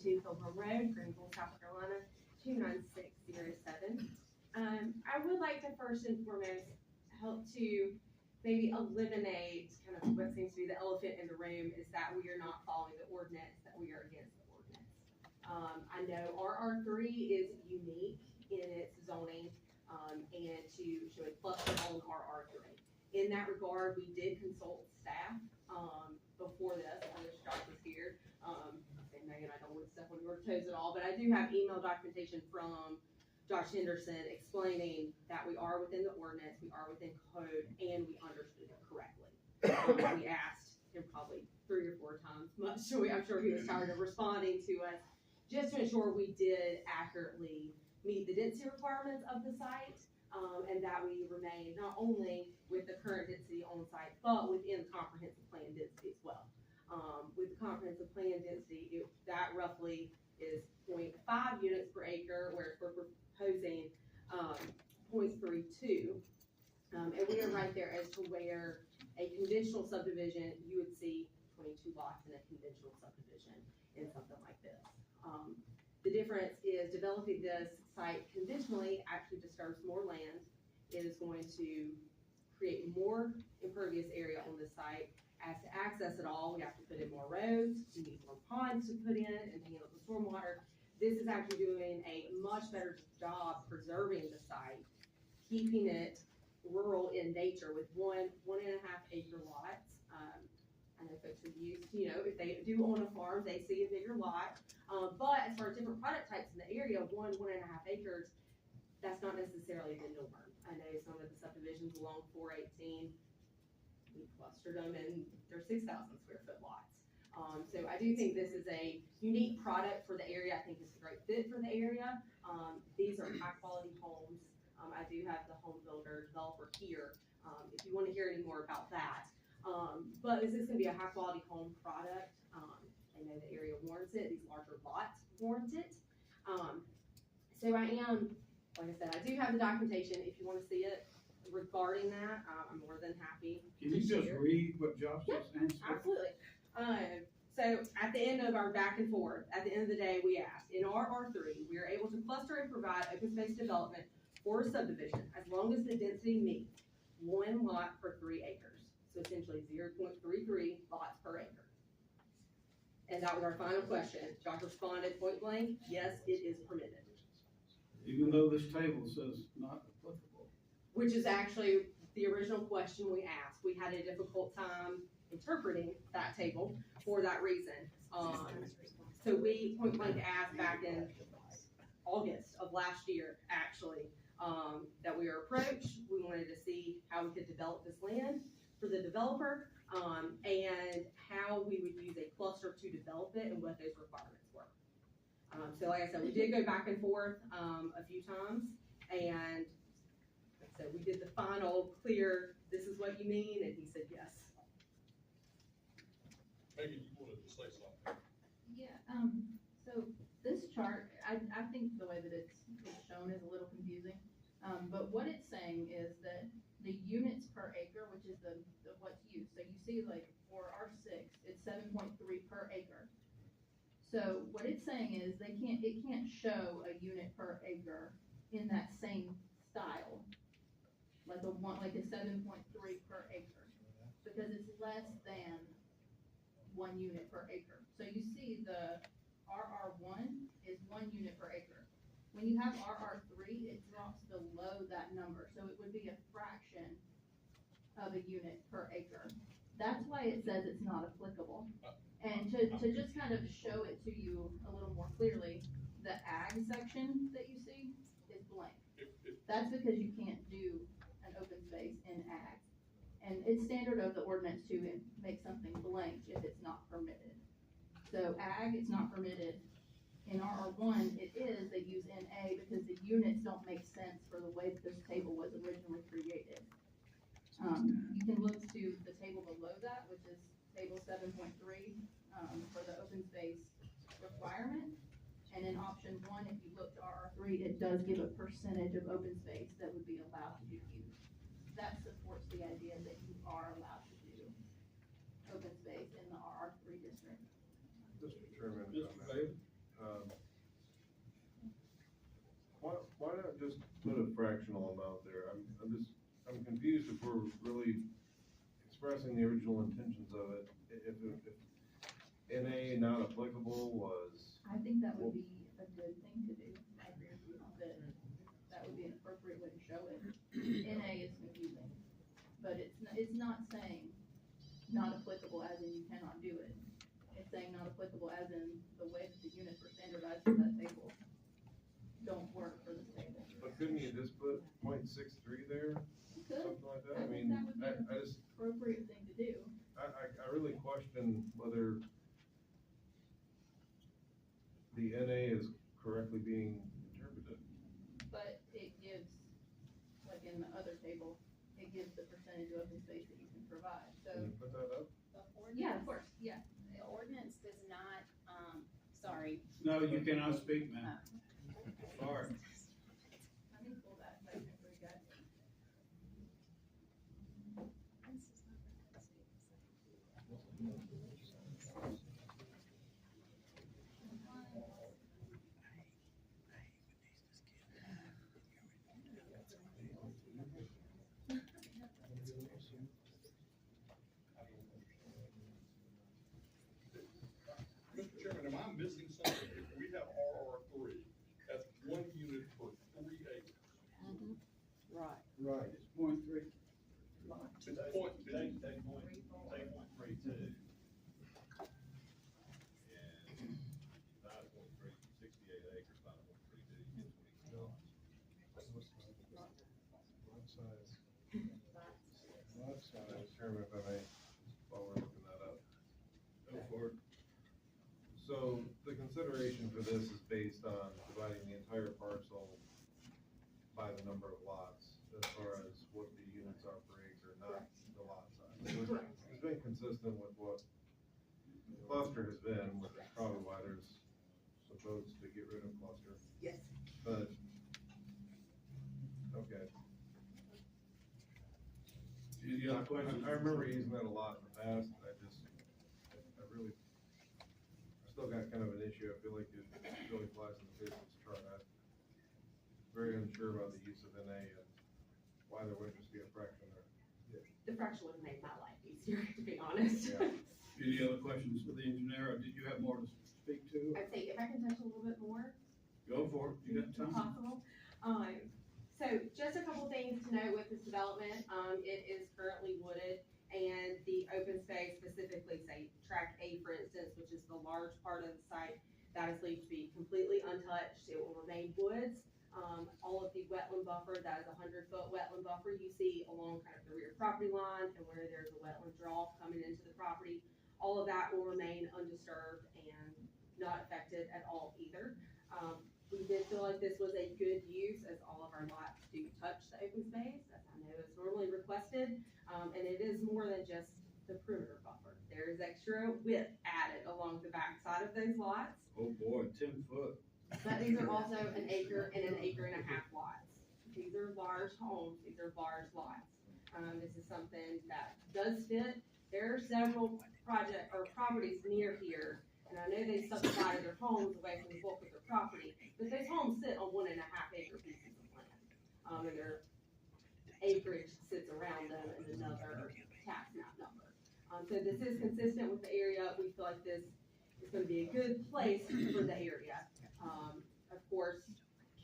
2 Pilgrim Road, Greenville, South Carolina, 29607. I would like to first and foremost help to maybe eliminate kind of what seems to be the elephant in the room, is that we are not following the ordinance, that we are against the ordinance. I know RR3 is unique in its zoning, and to show a cluster on RR3. In that regard, we did consult staff before this. I wish Josh was here. Megan, I don't want to step on your toes at all, but I do have email documentation from Josh Henderson explaining that we are within the ordinance, we are within code, and we understood it correctly. We asked him probably 3 or 4 times, I'm sure he was tired of responding to us, just to ensure we did accurately meet the density requirements of the site, and that we remain not only with the current density on site, but within comprehensive plan density as well. With the comprehensive plan density, that roughly is 0.5 units per acre, whereas we're proposing 0.32. And we are right there as to where a conventional subdivision, you would see 22 lots in a conventional subdivision in something like this. The difference is developing this site conventionally actually disturbs more land. It is going to create more impervious area on the site. As to access it all, we have to put in more roads, we need more ponds to put in and handle the stormwater. This is actually doing a much better job preserving the site, keeping it rural in nature with 1.5 acre lots. I know folks are used to, if they do own a farm, they see a bigger lot. But as far as different product types in the area, 1.5 acres, that's not necessarily the norm. I know some of the subdivisions along 418, we clustered them and they're 6,000 square foot lots. So I do think this is a unique product for the area. I think it's a great fit for the area. These are high quality homes. I do have the home builder developer here, if you want to hear any more about that. But this is going to be a high quality home product. I know the area warrants it. These larger lots warrant it. So I am, like I said, I do have the documentation if you want to see it. Regarding that, I'm more than happy. Can you just read what Josh just answered? Absolutely. So at the end of our back and forth, at the end of the day, we asked, in RR3, we are able to cluster and provide open space development for a subdivision as long as the density meets 1 lot per 3 acres. So essentially 0.33 lots per acre. And that was our final question. Josh responded point blank, yes, it is permitted. Even though this table says not applicable. Which is actually the original question we asked. We had a difficult time interpreting that table for that reason. So we point blank asked back in August of last year, actually, that we were approached. We wanted to see how we could develop this land for the developer, and how we would use a cluster to develop it and what those requirements were. So like I said, we did go back and forth a few times, and so we did the final clear, this is what you mean, and he said yes. Megan, you wanted to say something? Yeah, so this chart, I think the way that it's shown is a little confusing. But what it's saying is that the units per acre, which is the what's used. So you see, like for R6, it's 7.3 per acre. So what it's saying is it can't show a unit per acre in that same style, like a 7.3 per acre, because it's less than 1 unit per acre. So you see the RR1 is 1 unit per acre. When you have RR3, it drops below that number, so it would be a fraction of a unit per acre. That's why it says it's not applicable. And to just kind of show it to you a little more clearly, the ag section that you see is blank. That's because you can't do an open space in ag. And it's standard of the ordinance to make something blank if it's not permitted. So ag, it's not permitted. In RR1, it is, they use NA because the units don't make sense for the way that this table was originally created. You can look to the table below that, which is table 7.3 for the open space requirement. And in option 1, if you look to RR3, it does give a percentage of open space that would be allowed to be used. That supports the idea that you are allowed to do open space in the RR3 district. Mr. Chairman, Mr. Bailey? put a fractional amount there. I'm confused if we're really expressing the original intentions of it. If NA not applicable was, I think that would be a good thing to do. I agree with you that would be an appropriate way to show it. NA is confusing, but it's not saying not applicable as in you cannot do it. It's saying not applicable as in the way that the units were standardized for that table don't work for this table. but couldn't you just put 0.63 there? You could. Something like that? I I think mean, that would be I an just, appropriate thing to do. I really question whether the NA is correctly being interpreted. But it gives, like in the other table, it gives the percentage of open space that you can provide, so. Can you put that up? The Yeah, of ordinance, course, yeah. the ordinance does not, sorry. No, you cannot speak, ma'am. Sorry. Let me pull that back up for you guys. Mr. Chairman, am I missing something? If we have RR3, that's 1 unit per 3 acres. Right. Right. It's 0.3. It's point, take 0.32. And 9.3, 68 acres, 9.32, $22. Lot size. Mr. Chairman, if I may, while we're looking that up. Go for it. So the consideration for this is based on dividing the entire parcel by the number of lots, as far as what the units are per acre, not the lot size. So it's been consistent with what the cluster has been, which is probably why there's some votes to get rid of cluster, Yes. but, okay. Any other questions? I remember using that a lot in the past, I really, I still got kind of an issue, I feel like it really flies in the face of this chart. I'm very unsure about the use of NA and why there wouldn't just be a fraction there. The fraction would make my life easier, to be honest. Yeah. Any other questions for the engineer, or did you have more to speak to? I'd say if I can touch a little bit more, Go for it, you got if time? possible. So just a couple things to note with this development, it is currently wooded, and the open space, specifically say track A, for instance, which is the large part of the site, that is believed to be completely untouched. It will remain woods. All of the wetland buffer, that is a 100-foot wetland buffer you see along kind of the rear property line and where there's a wetland draw coming into the property. All of that will remain undisturbed and not affected at all either. We did feel like this was a good use, as all of our lots do touch the open space, as I know is normally requested. And it is more than just the perimeter buffer. There is extra width added along the back side of those lots. Oh boy, 10 foot. But these are also an acre and a half lots. These are large homes, these are large lots. This is something that does fit. There are several properties near here, and I know they subdivided their homes away from the bulk of their property, but those homes sit on 1.5 acre pieces of land. And their acreage sits around them and another tax map number. So this is consistent with the area. We feel like this is gonna be a good place for the area. Of course,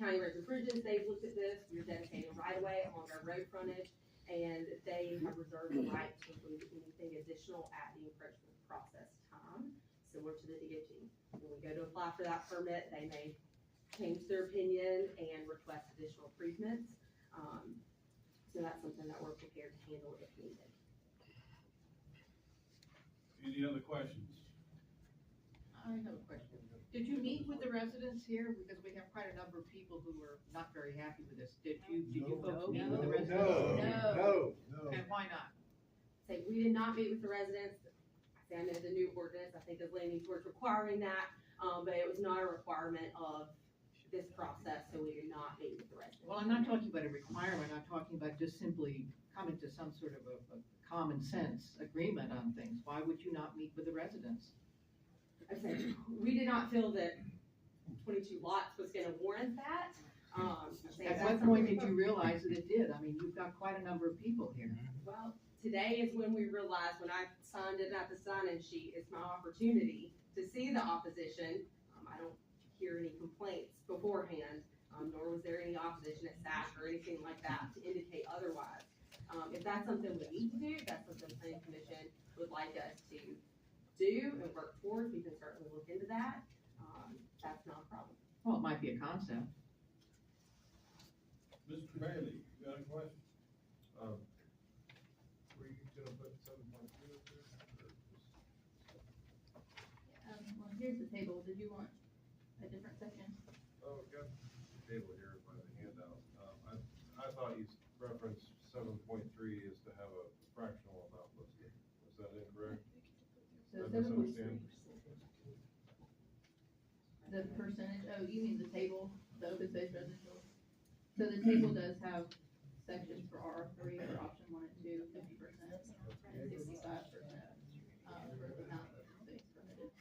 County Roads and Bridges, they've looked at this. We're dedicating right away along our road frontage, and they have reserved the right to include anything additional at the encroachment process time, similar to the DOT. When we go to apply for that permit, they may change their opinion and request additional improvements. So that's something that we're prepared to handle if needed. Any other questions? I have a question. Did you meet with the residents here? Because we have quite a number of people who are not very happy with this. Did you folks meet with the residents? No. And why not? Say, we did not meet with the residents. I know the new ordinance, I think, is leaning towards requiring that, but it was not a requirement of this process, so we did not meet with the residents. Well, I'm not talking about a requirement. I'm talking about just simply coming to some sort of a common sense agreement on things. Why would you not meet with the residents? I said, we did not feel that 22 lots was gonna warrant that. At what point did you realize that it did? I mean, you've got quite a number of people here. Well, today is when we realized, when I signed it at the sign-in sheet, it's my opportunity to see the opposition. I don't hear any complaints beforehand, nor was there any opposition at staff or anything like that to indicate otherwise. If that's something we need to do, that's something the planning commission would like us to do and work towards, we can certainly look into that. That's not a problem. Well, it might be a concept. Mr. Bailey, you got a question? Were you gonna put 7.2 up there? Well, here's the table, did you want a different section? Oh, we've got the table here by the handout. I thought you referenced 7.3 is to have a fractional amount listed. Is that incorrect? So Did I misunderstand? the percentage, oh, you mean the table, the open space residential? So the table does have sections for R three, for option 1 and 2, 50%, and 65%, for the amount of space permitted.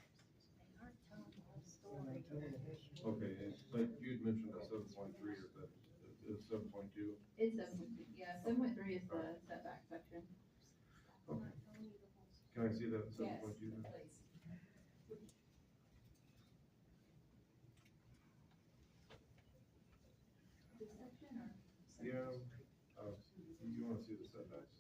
Okay, but you'd mentioned a 7.3, or that is 7.2? It's 7.2, yeah, 7.3 is the setback section. Okay. Can I see that 7.2? This section, or? Yeah, you wanna see the setbacks?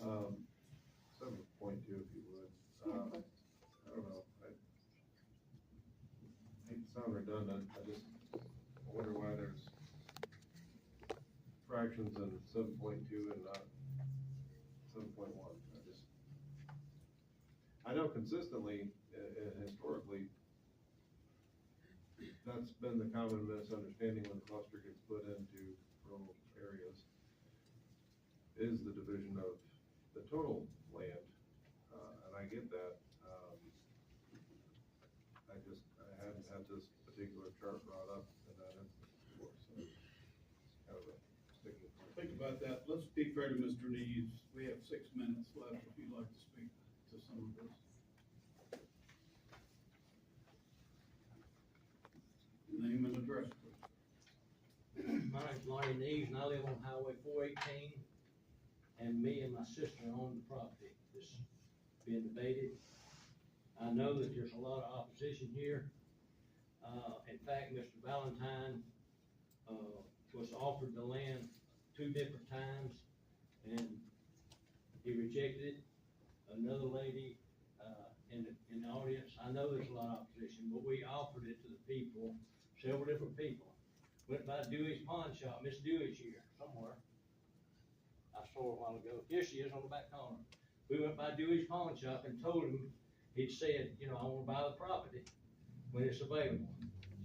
Um, 7.2 if you would. I don't know, I hate to sound redundant, I wonder why there's fractions in 7.2 and not 7.1. I know consistently, historically, that's been the common misunderstanding when the cluster gets put into rural areas, is the division of the total land, and I get that. I hadn't had this particular chart brought up in that instance before, so it's kind of a sticking point. Think about that. Let's speak fair to Mr. Neves. We have 6 minutes left if you'd like to speak to some of this. Name and address, please. My name's Lonnie Neves, and I live on Highway 418, and me and my sister own the property. This is being debated. I know that there's a lot of opposition here. In fact, Mr. Valentine, was offered the land 2 different times, and he rejected it. Another lady, in the audience, I know there's a lot of opposition, but we offered it to the people, several different people. Went by Dewey's pawn shop, Miss Dewey's here somewhere. I saw her a while ago. Here she is on the back corner. We went by Dewey's pawn shop and told him, he'd said, you know, I wanna buy the property when it's available.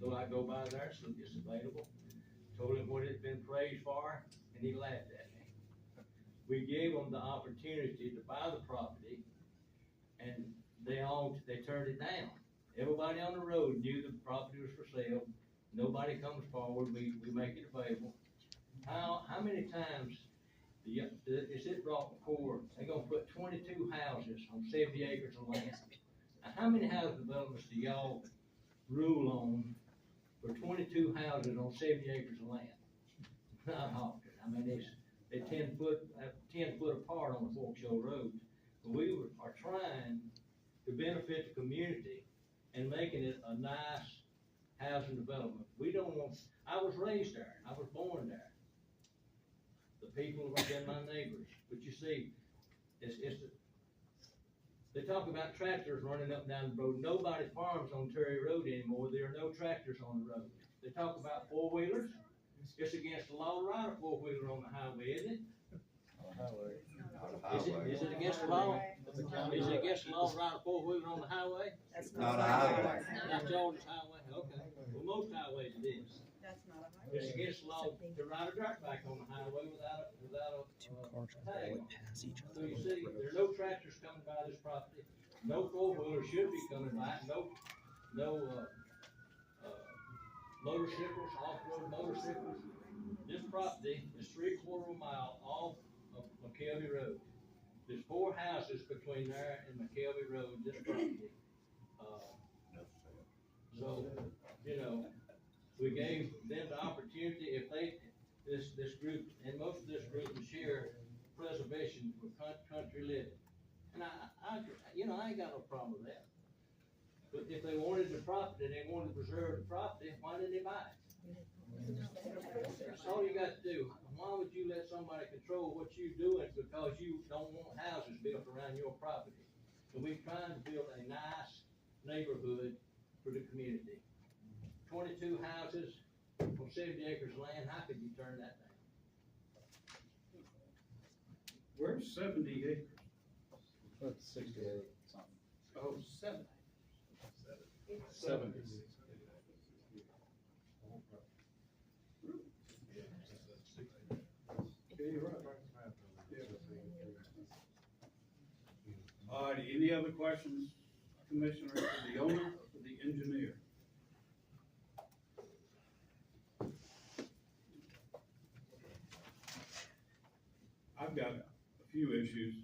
So I go by there, so it's available. Told him what it had been praised for, and he laughed at me. We gave them the opportunity to buy the property, and they turned it down. Everybody on the road knew the property was for sale. Nobody comes forward, we make it available. How many times is it brought before, they're gonna put 22 houses on 70 acres of land? Now, how many house developments do y'all rule on for 22 houses on 70 acres of land? Not often. I mean, they're 10 foot apart on the Fork Show Road. But we are trying to benefit the community and making it a nice housing development. We don't want, I was raised there, I was born there. The people have been my neighbors, but you see, they talk about tractors running up and down the road. Nobody farms on Terry Road anymore. There are no tractors on the road. They talk about 4-wheelers. It's against the law to ride a 4-wheeler on the highway, isn't it? Is it against the law? Is it against the law to ride a 4-wheeler on the highway? That's not a highway. Not Georgia's highway, okay. Well, most highways it is. That's not a highway. It's against the law to ride a dirt bike on the highway without a tag. So you see, there are no tractors coming by this property. No 4-wheelers should be coming by. No motorcycles, off-road motorcycles. This property is 3/4 of a mile off of McKelvey Road. there's 4 houses between there and McKelvey Road, this property. So, you know, we gave them the opportunity, if they, this group, and most of this group will share preservation for country living. And you know, I ain't got no problem with that. But if they wanted the property, they wanted to preserve the property, why didn't they buy it? That's all you got to do. Why would you let somebody control what you're doing because you don't want houses built around your property? And we're trying to build a nice neighborhood for the community. 22 houses on 70 acres of land, how could you turn that down? Where's 70 acres? That's 68 something. Oh, 7. 70. Yeah, you're right. All right, any other questions, Commissioner, for the owner or for the engineer? I've got a few issues.